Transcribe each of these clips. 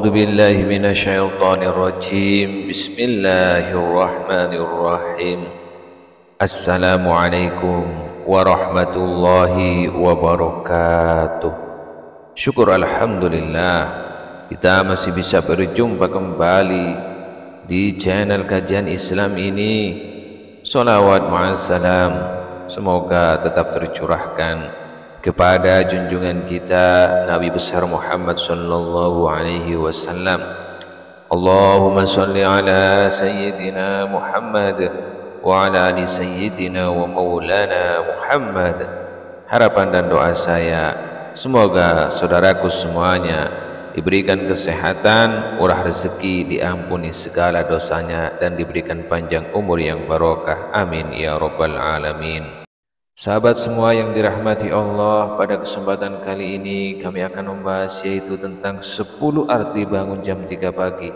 أعوذ بالله من الشيطان الرجيم بسم الله الرحمن الرحيم Assalamualaikum warahmatullahi wabarakatuh. Syukur alhamdulillah kita masih bisa berjumpa kembali di channel kajian Islam ini. Salawat ma'assalam semoga tetap tercurahkan kepada junjungan kita Nabi besar Muhammad sallallahu alaihi wasallam. Allahumma salli ala sayyidina Muhammad wa ala ali sayyidina wa maulana Muhammad. Harapan dan doa saya semoga saudaraku semuanya diberikan kesehatan, murah rezeki, diampuni segala dosanya, dan diberikan panjang umur yang barokah. Amin ya rabbal alamin. Sahabat semua yang dirahmati Allah, pada kesempatan kali ini kami akan membahas yaitu tentang 10 arti bangun jam 3 pagi.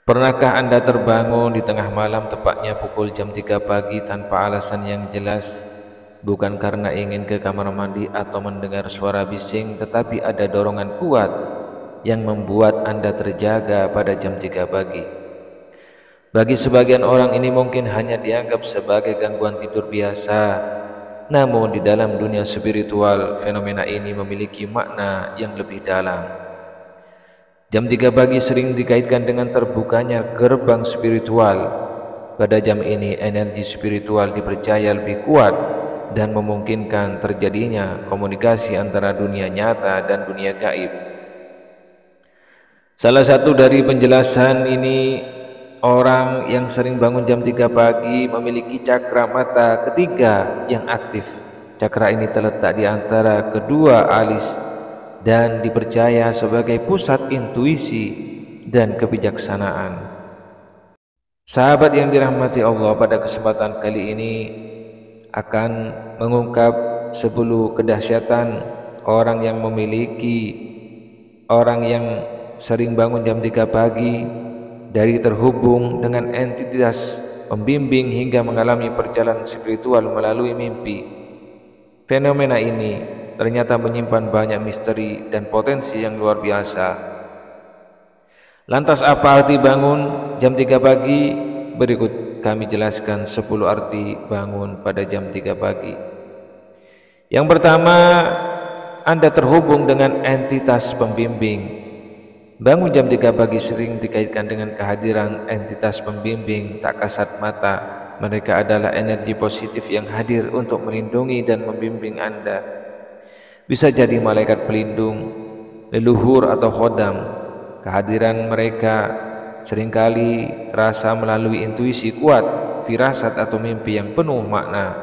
Pernahkah Anda terbangun di tengah malam tepatnya pukul jam 3 pagi tanpa alasan yang jelas? Bukan karena ingin ke kamar mandi atau mendengar suara bising, tetapi ada dorongan kuat yang membuat Anda terjaga pada jam 3 pagi. Bagi sebagian orang ini mungkin hanya dianggap sebagai gangguan tidur biasa, namun di dalam dunia spiritual fenomena ini memiliki makna yang lebih dalam. Jam 3 pagi sering dikaitkan dengan terbukanya gerbang spiritual. Pada jam ini energi spiritual dipercaya lebih kuat dan memungkinkan terjadinya komunikasi antara dunia nyata dan dunia gaib. Salah satu dari penjelasan ini, orang yang sering bangun jam 3 pagi memiliki cakra mata ketiga yang aktif. Cakra ini terletak di antara kedua alis dan dipercaya sebagai pusat intuisi dan kebijaksanaan. Sahabat yang dirahmati Allah, pada kesempatan kali ini akan mengungkap 10 kedahsyatan orang yang sering bangun jam 3 pagi, dari terhubung dengan entitas pembimbing hingga mengalami perjalanan spiritual melalui mimpi. Fenomena ini ternyata menyimpan banyak misteri dan potensi yang luar biasa. Lantas apa arti bangun jam 3 pagi? Berikut kami jelaskan 10 arti bangun pada jam 3 pagi. Yang pertama, Anda terhubung dengan entitas pembimbing. Bangun jam 3 pagi sering dikaitkan dengan kehadiran entitas pembimbing tak kasat mata. Mereka adalah energi positif yang hadir untuk melindungi dan membimbing Anda. Bisa jadi malaikat pelindung, leluhur atau khodam. Kehadiran mereka seringkali terasa melalui intuisi kuat, firasat atau mimpi yang penuh makna.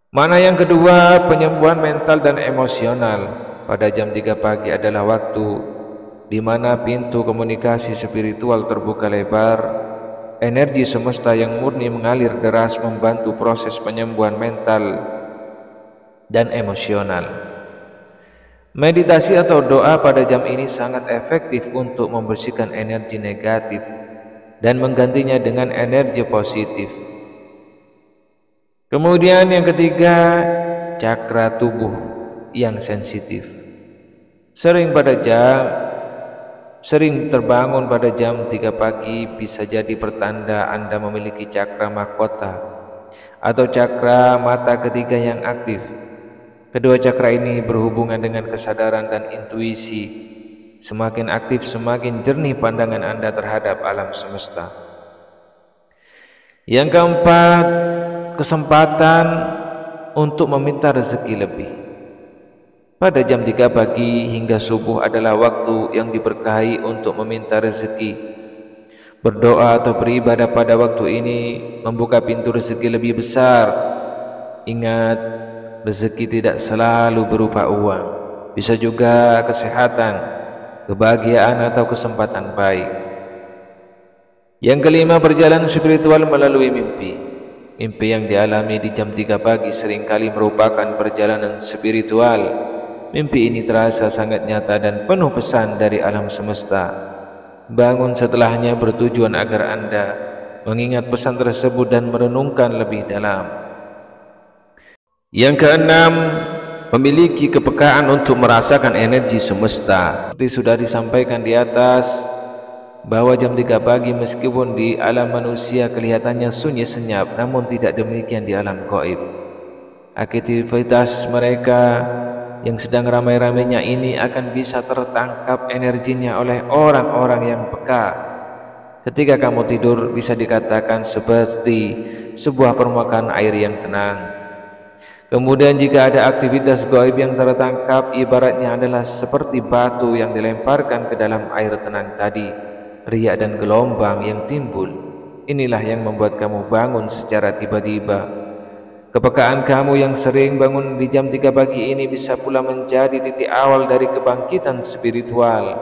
Makna yang kedua, penyembuhan mental dan emosional. Pada jam 3 pagi adalah waktu di mana pintu komunikasi spiritual terbuka lebar. Energi semesta yang murni mengalir deras membantu proses penyembuhan mental dan emosional. Meditasi atau doa pada jam ini sangat efektif untuk membersihkan energi negatif dan menggantinya dengan energi positif. Kemudian yang ketiga, cakra tubuh yang sensitif. Sering terbangun pada jam 3 pagi bisa jadi pertanda Anda memiliki cakra mahkota atau cakra mata ketiga yang aktif. Kedua cakra ini berhubungan dengan kesadaran dan intuisi. Semakin aktif, semakin jernih pandangan Anda terhadap alam semesta. Yang keempat, kesempatan untuk meminta rezeki lebih. Pada jam 3 pagi hingga subuh adalah waktu yang diberkahi untuk meminta rezeki. Berdoa atau beribadah pada waktu ini membuka pintu rezeki lebih besar. Ingat, rezeki tidak selalu berupa uang. Bisa juga kesehatan, kebahagiaan atau kesempatan baik. Yang kelima, perjalanan spiritual melalui mimpi. Mimpi yang dialami di jam 3 pagi seringkali merupakan perjalanan spiritual. Mimpi ini terasa sangat nyata dan penuh pesan dari alam semesta. Bangun setelahnya bertujuan agar Anda mengingat pesan tersebut dan merenungkan lebih dalam. Yang keenam, memiliki kepekaan untuk merasakan energi semesta. Seperti sudah disampaikan di atas, bahwa jam 3 pagi meskipun di alam manusia kelihatannya sunyi senyap, namun tidak demikian di alam gaib. Aktivitas mereka yang sedang ramai-ramainya ini akan bisa tertangkap energinya oleh orang-orang yang peka. Ketika kamu tidur, bisa dikatakan seperti sebuah permukaan air yang tenang. Kemudian jika ada aktivitas gaib yang tertangkap, ibaratnya adalah seperti batu yang dilemparkan ke dalam air tenang tadi, riak dan gelombang yang timbul. Inilah yang membuat kamu bangun secara tiba-tiba. Kepekaan kamu yang sering bangun di jam 3 pagi ini bisa pula menjadi titik awal dari kebangkitan spiritual.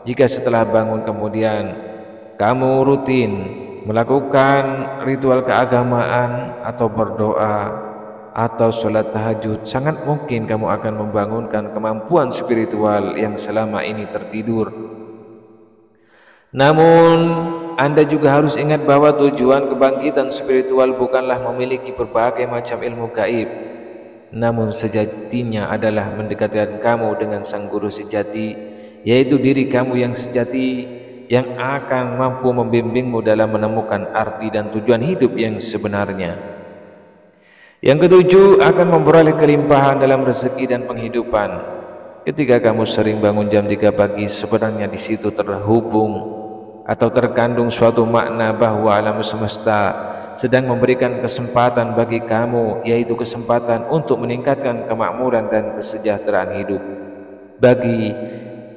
Jika setelah bangun kemudian kamu rutin melakukan ritual keagamaan atau berdoa atau sholat tahajud, sangat mungkin kamu akan membangunkan kemampuan spiritual yang selama ini tertidur. Namun Anda juga harus ingat bahwa tujuan kebangkitan spiritual bukanlah memiliki berbagai macam ilmu gaib, namun sejatinya adalah mendekatkan kamu dengan sang guru sejati, yaitu diri kamu yang sejati, yang akan mampu membimbingmu dalam menemukan arti dan tujuan hidup yang sebenarnya. Yang ketujuh, akan memperoleh kelimpahan dalam rezeki dan penghidupan. Ketika kamu sering bangun jam 3 pagi, sebenarnya di situ terhubung atau terkandung suatu makna bahwa alam semesta sedang memberikan kesempatan bagi kamu, yaitu kesempatan untuk meningkatkan kemakmuran dan kesejahteraan hidup. Bagi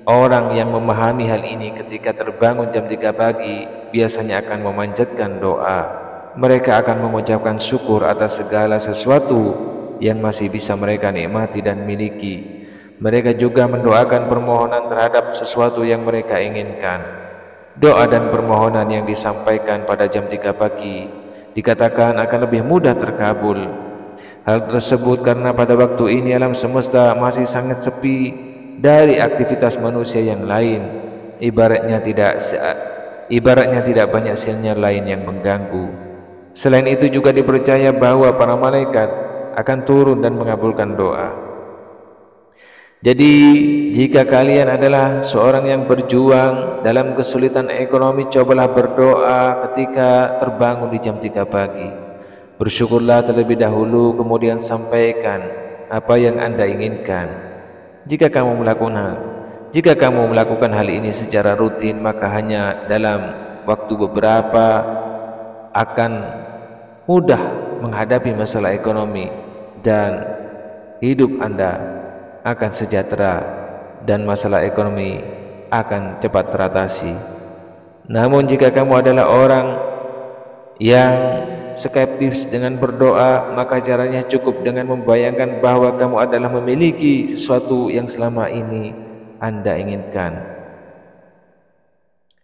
orang yang memahami hal ini, ketika terbangun jam 3 pagi biasanya akan memanjatkan doa. Mereka akan mengucapkan syukur atas segala sesuatu yang masih bisa mereka nikmati dan miliki. Mereka juga mendoakan permohonan terhadap sesuatu yang mereka inginkan. Doa dan permohonan yang disampaikan pada jam 3 pagi dikatakan akan lebih mudah terkabul. Hal tersebut karena pada waktu ini alam semesta masih sangat sepi dari aktivitas manusia yang lain. Ibaratnya tidak banyak sinyal lain yang mengganggu. Selain itu juga dipercaya bahwa para malaikat akan turun dan mengabulkan doa. Jadi jika kalian adalah seorang yang berjuang dalam kesulitan ekonomi, cobalah berdoa ketika terbangun di jam 3 pagi. Bersyukurlah terlebih dahulu, kemudian sampaikan apa yang Anda inginkan. Jika kamu melakukan hal ini secara rutin, maka hanya dalam waktu beberapa akan mudah menghadapi masalah ekonomi dan hidup Anda akan sejahtera dan masalah ekonomi akan cepat teratasi. Namun jika kamu adalah orang yang skeptis dengan berdoa, maka caranya cukup dengan membayangkan bahwa kamu adalah memiliki sesuatu yang selama ini Anda inginkan.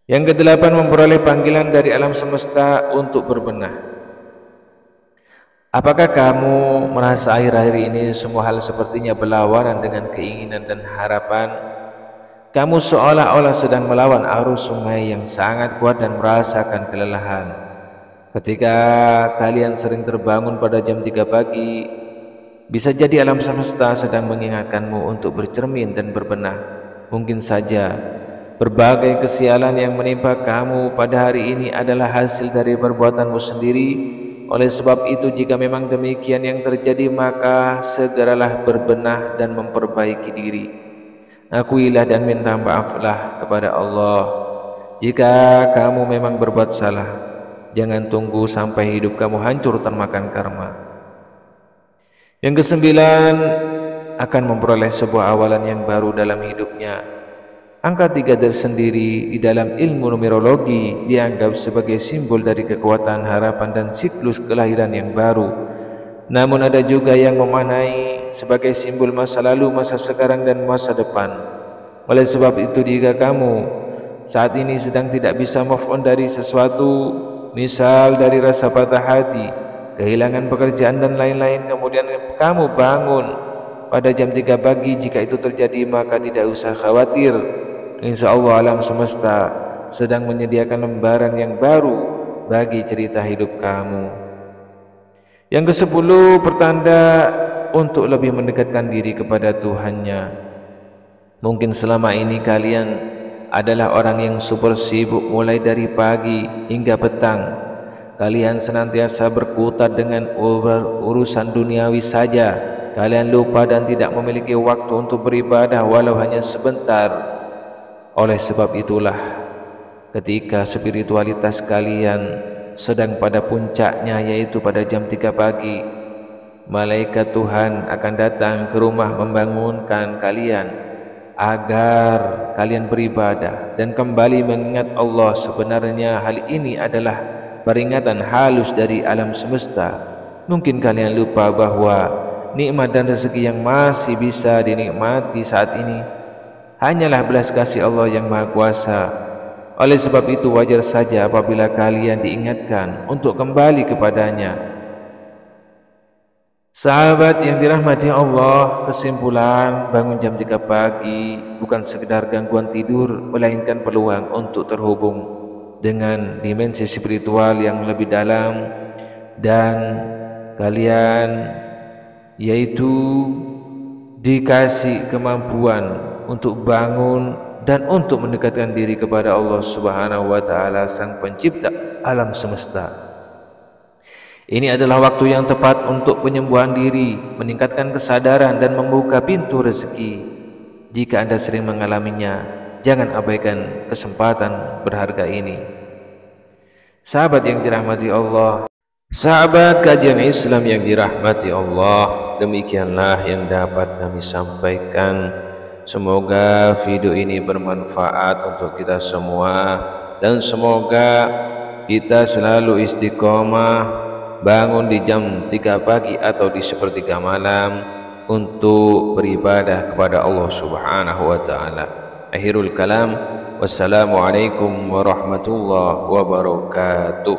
Yang kedelapan, memperoleh panggilan dari alam semesta untuk berbenah. Apakah kamu merasa akhir-akhir ini semua hal sepertinya berlawanan dengan keinginan dan harapan? Kamu seolah-olah sedang melawan arus sungai yang sangat kuat dan merasakan kelelahan. Ketika kalian sering terbangun pada jam 3 pagi, bisa jadi alam semesta sedang mengingatkanmu untuk bercermin dan berbenah. Mungkin saja berbagai kesialan yang menimpa kamu pada hari ini adalah hasil dari perbuatanmu sendiri. Oleh sebab itu, jika memang demikian yang terjadi, maka segeralah berbenah dan memperbaiki diri. Akuilah dan minta maaflah kepada Allah. Jika kamu memang berbuat salah, jangan tunggu sampai hidup kamu hancur termakan karma. Yang kesembilan, akan memperoleh sebuah awalan yang baru dalam hidupnya. Angka 3 tersendiri di dalam ilmu numerologi dianggap sebagai simbol dari kekuatan, harapan, dan siklus kelahiran yang baru. Namun ada juga yang memaknai sebagai simbol masa lalu, masa sekarang, dan masa depan. Oleh sebab itu, jika kamu saat ini sedang tidak bisa move on dari sesuatu, misal dari rasa patah hati, kehilangan pekerjaan, dan lain-lain, kemudian kamu bangun pada jam 3 pagi, jika itu terjadi maka tidak usah khawatir. Insya Allah alam semesta sedang menyediakan lembaran yang baru bagi cerita hidup kamu. Yang ke-10, pertanda untuk lebih mendekatkan diri kepada Tuhannya. Mungkin selama ini kalian adalah orang yang super sibuk mulai dari pagi hingga petang. Kalian senantiasa berkutat dengan urusan duniawi saja. Kalian lupa dan tidak memiliki waktu untuk beribadah walau hanya sebentar. Oleh sebab itulah, ketika spiritualitas kalian sedang pada puncaknya, yaitu pada jam 3 pagi, malaikat Tuhan akan datang ke rumah membangunkan kalian agar kalian beribadah dan kembali mengingat Allah. Sebenarnya hal ini adalah peringatan halus dari alam semesta. Mungkin kalian lupa bahwa nikmat dan rezeki yang masih bisa dinikmati saat ini hanyalah belas kasih Allah yang Maha Kuasa. Oleh sebab itu wajar saja apabila kalian diingatkan untuk kembali kepadanya. Sahabat yang dirahmati Allah, kesimpulan bangun jam 3 pagi bukan sekedar gangguan tidur, melainkan peluang untuk terhubung dengan dimensi spiritual yang lebih dalam, dan kalian yaitu dikasih kemampuan untuk bangun dan untuk mendekatkan diri kepada Allah Subhanahu wa taala, Sang Pencipta alam semesta. Ini adalah waktu yang tepat untuk penyembuhan diri, meningkatkan kesadaran dan membuka pintu rezeki. Jika Anda sering mengalaminya, jangan abaikan kesempatan berharga ini. Sahabat yang dirahmati Allah, sahabat kajian Islam yang dirahmati Allah, demikianlah yang dapat kami sampaikan. Semoga video ini bermanfaat untuk kita semua, dan semoga kita selalu istiqomah bangun di jam 3 pagi atau di sepertiga malam untuk beribadah kepada Allah Subhanahu wa taala. Akhirul kalam, wassalamualaikum warahmatullahi wabarakatuh.